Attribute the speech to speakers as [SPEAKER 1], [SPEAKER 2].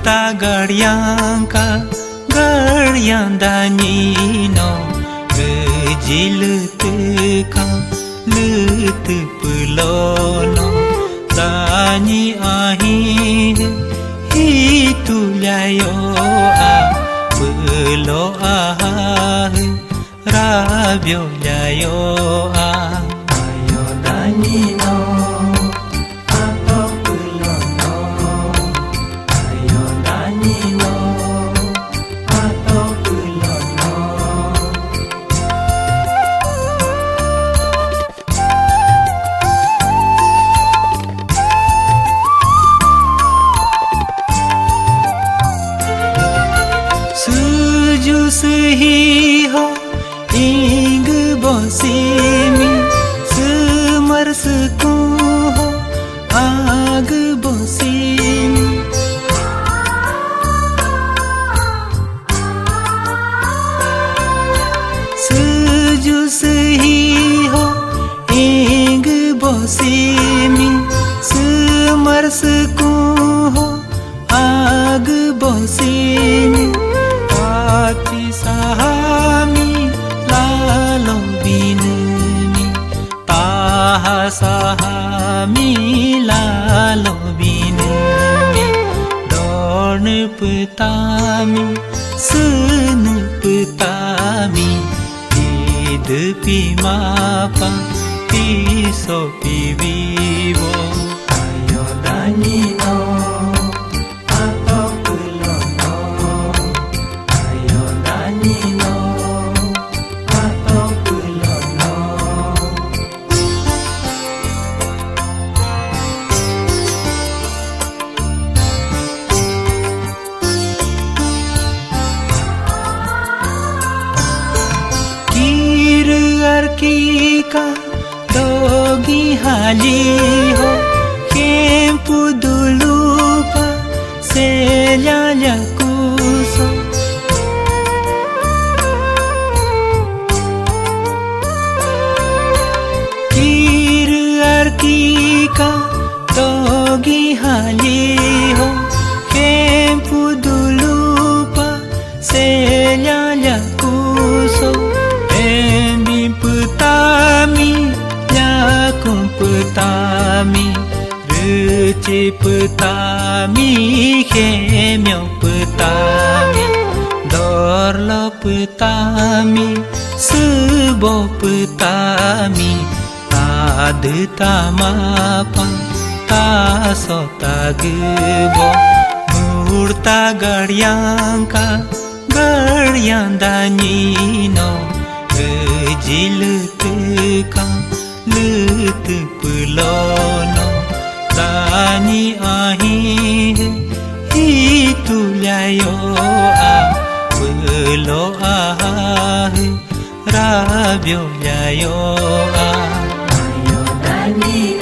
[SPEAKER 1] Murta garyanka garyandanino Gejiluteka lutu pulono Tani ahin hitulayo a Pulo ah rabyo layo a Ayo danino Suhi ho ing bosimi sumar suku ho ag bosimi suju suhi ho ing bosimi sumar suku ho ag bosimi Ati sahami lalo binumi Taha sahami lalo binumi Dorn petami senu petami Hidupi mapa piso pivivo Ayo danino Kika dogi hali ho kempu dulu pa selya kuso Kika dogi hali ho kempu dulu pa selya kuso Petami, yakum petami, reci petami, kemyo petami, dorlo petami, sebo petami, adu tamapa, taso tagebo, murta garyanka, garyandanino. Gejiluteka lutu pulono Tani ahin hitulayo a Pulo ah rabyo layo a Ayo dani